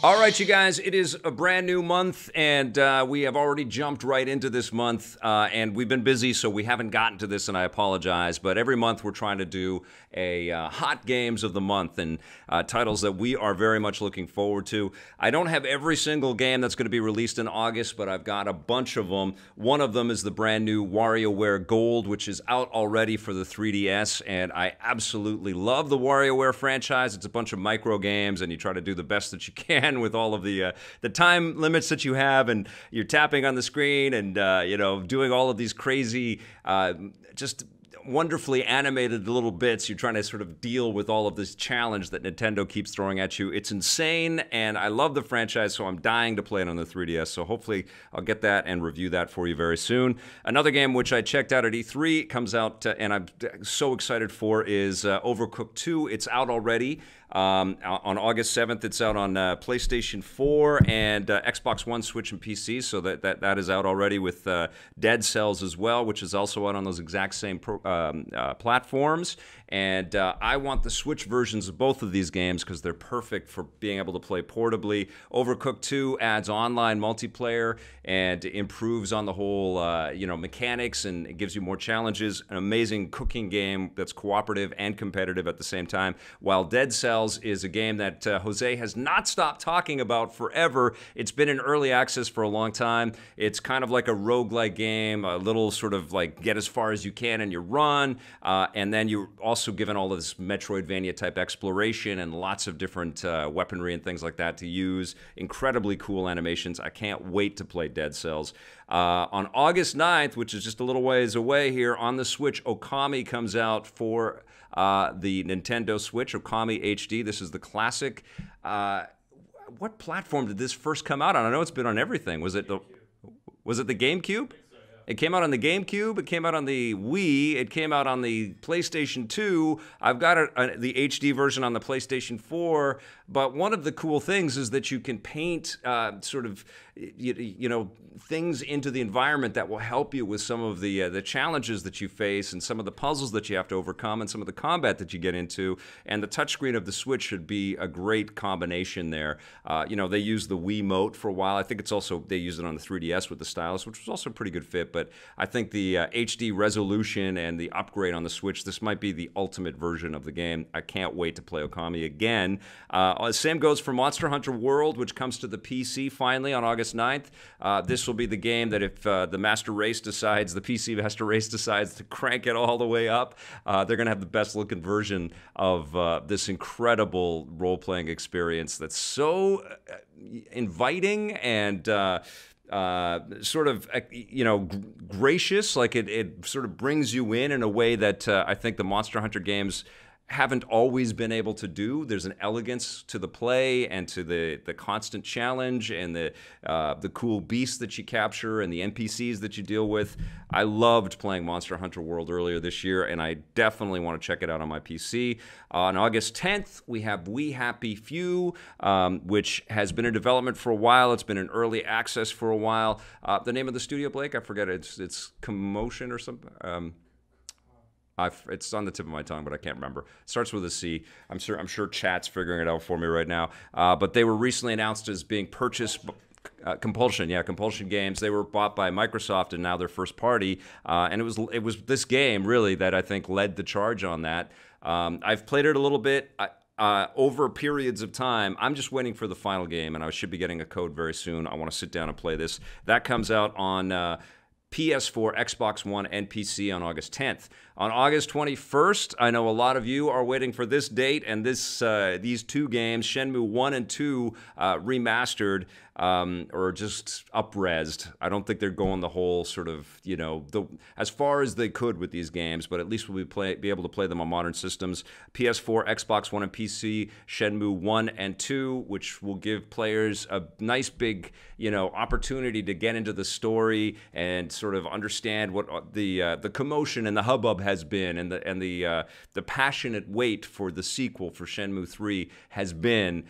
All right, you guys, it is a brand new month, and we have already jumped right into this month, and we've been busy, so we haven't gotten to this, and I apologize, but every month we're trying to do a hot games of the month and titles that we are very much looking forward to. I don't have every single game that's going to be released in August, but I've got a bunch of them. One of them is the brand new WarioWare Gold, which is out already for the 3DS, and I absolutely love the WarioWare franchise. It's a bunch of micro games, and you try to do the best that you can with all of the time limits that you have, and you're tapping on the screen and doing all of these crazy just wonderfully animated little bits. You're trying to sort of deal with all of this challenge that Nintendo keeps throwing at you. It's insane, and I love the franchise, so I'm dying to play it on the 3DS, so hopefully I'll get that and review that for you very soon. Another game which I checked out at E3, comes out, and I'm so excited for, is Overcooked 2. It's out already. On August 7th, it's out on PlayStation 4 and Xbox One, Switch, and PC, so that is out already, with Dead Cells as well, which is also out on those exact same platforms. And I want the Switch versions of both of these games because they're perfect for being able to play portably. Overcooked 2 adds online multiplayer and improves on the whole mechanics, and it gives you more challenges. An amazing cooking game that's cooperative and competitive at the same time, while Dead Cells is a game that Jose has not stopped talking about forever. It's been in early access for a long time. It's kind of like a roguelike game, a little sort of like get as far as you can in your run, and then you're also given all of this Metroidvania type exploration and lots of different weaponry and things like that to use. Incredibly cool animations. I can't wait to play Dead Cells. On August 9th, which is just a little ways away here, on the Switch, Okami comes out for the Nintendo Switch, Okami HD. This is the classic. What platform did this first come out on? I know it's been on everything. Was it the GameCube? It came out on the GameCube. It came out on the Wii. It came out on the PlayStation 2. I've got the HD version on the PlayStation 4. But one of the cool things is that you can paint things into the environment that will help you with some of the challenges that you face and some of the puzzles that you have to overcome and some of the combat that you get into. And the touchscreen of the Switch should be a great combination there. They used the Wiimote for a while. I think it's also, they used it on the 3DS with the stylus, which was also a pretty good fit. But I think the HD resolution and the upgrade on the Switch, this might be the ultimate version of the game. I can't wait to play Okami again. Same goes for Monster Hunter World, which comes to the PC finally on August 9th. This will be the game that if the PC Master Race decides to crank it all the way up, they're going to have the best looking version of this incredible role-playing experience that's so inviting and gracious. Like it sort of brings you in a way that I think the Monster Hunter games haven't always been able to do. There's an elegance to the play and to the constant challenge and the cool beasts that you capture and the NPCs that you deal with. I loved playing Monster Hunter World earlier this year, and I definitely want to check it out on my PC. On August 10th, we have We Happy Few, which has been in development for a while. It's been in early access for a while. The name of the studio, Blake, I forget it. It's Commotion or something. It's on the tip of my tongue, but I can't remember. It starts with a C. I'm sure chat's figuring it out for me right now. But they were recently announced as being purchased. Compulsion Games. They were bought by Microsoft, and now they're first party. And it was this game really that I think led the charge on that. I've played it a little bit. Over periods of time. I'm just waiting for the final game, and I should be getting a code very soon. I want to sit down and play this. That comes out on PS4, Xbox One, and PC on August 10th. On August 21st, I know a lot of you are waiting for this date and these two games, Shenmue 1 and 2, remastered or just up-resed. I don't think they're going the whole sort of, as far as they could with these games, but at least we'll be able to play them on modern systems. PS4, Xbox One, and PC, Shenmue 1 and 2, which will give players a nice big, opportunity to get into the story and sort of understand what the commotion and the hubbub has been, and the passionate wait for the sequel for Shenmue 3 has been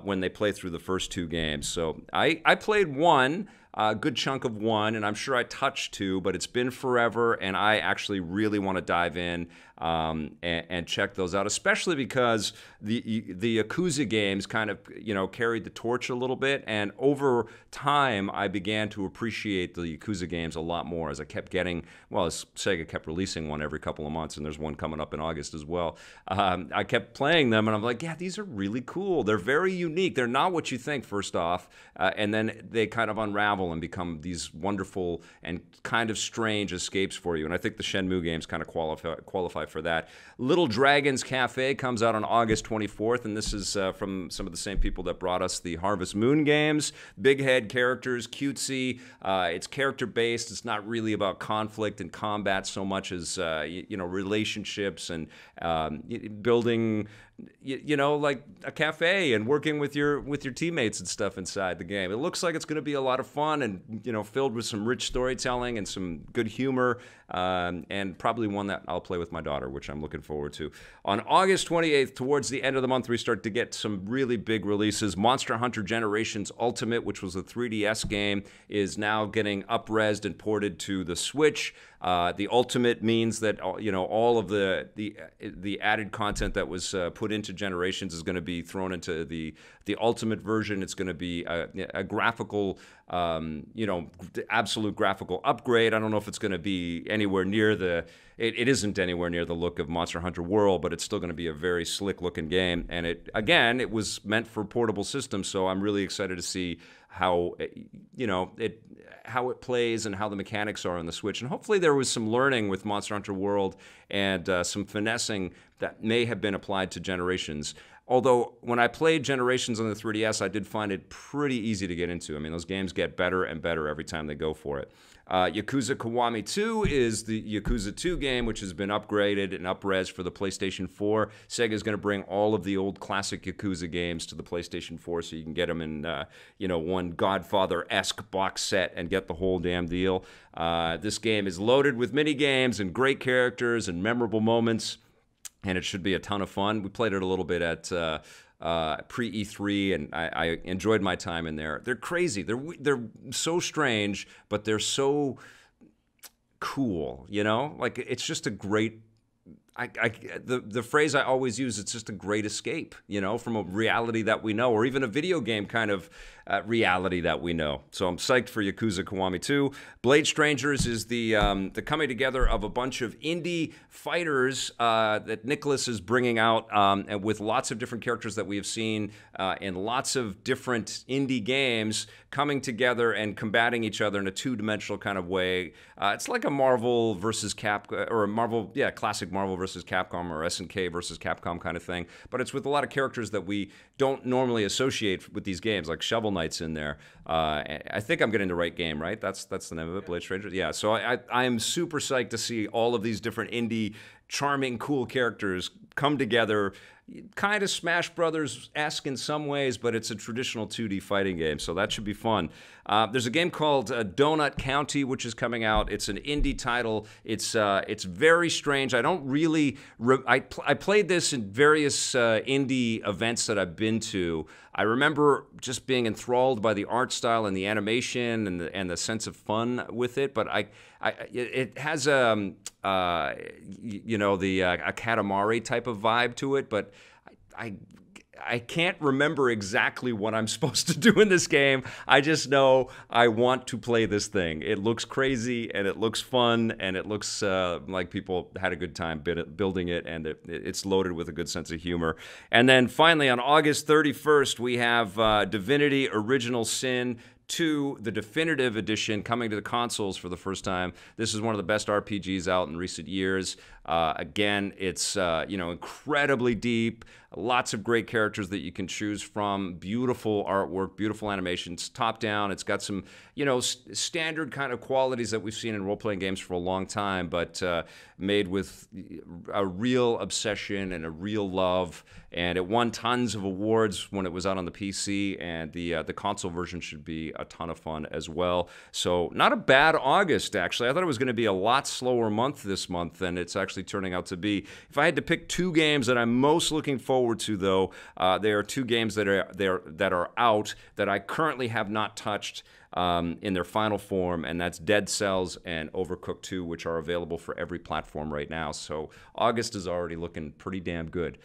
when they play through the first two games. So I played one, a good chunk of one, and I'm sure I touched two, but it's been forever, and I actually really want to dive in and check those out, especially because the Yakuza games kind of, carried the torch a little bit, and over time I began to appreciate the Yakuza games a lot more as I kept getting, as Sega kept releasing one every couple of months, and there's one coming up in August as well. I kept playing them, and I'm like, yeah, these are really cool. They're very unique. They're not what you think, first off, and then they kind of unravel and become these wonderful and kind of strange escapes for you. And I think the Shenmue games kind of qualify for that. Little Dragon's Cafe comes out on August 24th, and this is from some of the same people that brought us the Harvest Moon games. Big head characters, cutesy. It's character-based. It's not really about conflict and combat so much as relationships and building, like a cafe and working with your teammates and stuff inside the game. It looks like it's going to be a lot of fun and filled with some rich storytelling and some good humor, and probably one that I'll play with my daughter, which I'm looking forward to. On August 28th, towards the end of the month, we start to get some really big releases. Monster Hunter Generations Ultimate, which was a 3DS game, is now getting up-resed and ported to the Switch. The Ultimate means that all of the added content that was put into Generations is going to be thrown into the Ultimate version. It's going to be a graphical, absolute graphical upgrade. I don't know if it's going to be anywhere near it isn't anywhere near the look of Monster Hunter World, but it's still going to be a very slick-looking game. And it was meant for portable systems, so I'm really excited to see how it plays and how the mechanics are on the Switch. And hopefully there was some learning with Monster Hunter World and some finessing that may have been applied to Generations. Although when I played Generations on the 3DS, I did find it pretty easy to get into. I mean, those games get better and better every time they go for it. Yakuza Kiwami 2 is the Yakuza 2 game, which has been upgraded and up-res for the PlayStation 4. Sega is going to bring all of the old classic Yakuza games to the PlayStation 4, so you can get them in, one Godfather-esque box set and get the whole damn deal. This game is loaded with mini-games and great characters and memorable moments, and it should be a ton of fun. We played it a little bit at pre-E3, and I enjoyed my time in there. They're crazy. They're so strange, but they're so cool, Like, it's just a great... the phrase I always use, it's just a great escape, from a reality that we know, or even a video game kind of reality that we know. So I'm psyched for Yakuza Kiwami 2. Blade Strangers is the coming together of a bunch of indie fighters that Nicholas is bringing out, and with lots of different characters that we have seen in lots of different indie games coming together and combating each other in a two-dimensional kind of way. It's like a Marvel versus classic Marvel versus Capcom, or SNK versus Capcom kind of thing, but it's with a lot of characters that we don't normally associate with these games, like Shovel Knight's in there. I think I'm getting the right game, right? That's the name of it, Blade Strangers? Yeah, so I am super psyched to see all of these different indie, charming, cool characters come together. Kind of Smash Brothers-esque in some ways, but it's a traditional 2D fighting game, so that should be fun. There's a game called Donut County, which is coming out. It's an indie title. It's very strange. I don't really... I played this in various indie events that I've been to. I remember just being enthralled by the art style and the animation and the sense of fun with it, but it has a Katamari type of vibe to it, but I can't remember exactly what I'm supposed to do in this game. I just know I want to play this thing. It looks crazy, and it looks fun, and it looks like people had a good time building it, and it's loaded with a good sense of humor. And then finally, on August 31st, we have Divinity Original Sin 2, the definitive edition, coming to the consoles for the first time. This is one of the best RPGs out in recent years. Again, it's incredibly deep, lots of great characters that you can choose from, beautiful artwork, beautiful animations, top down. It's got some standard kind of qualities that we've seen in role-playing games for a long time, but made with a real obsession and a real love. And it won tons of awards when it was out on the PC, and the console version should be a ton of fun as well. So not a bad August, actually. I thought it was going to be a lot slower month this month than it's actually turning out to be. If I had to pick two games that I'm most looking forward forward to, though. There are 2 games that are out that I currently have not touched in their final form, and that's Dead Cells and Overcooked 2, which are available for every platform right now. So August is already looking pretty damn good.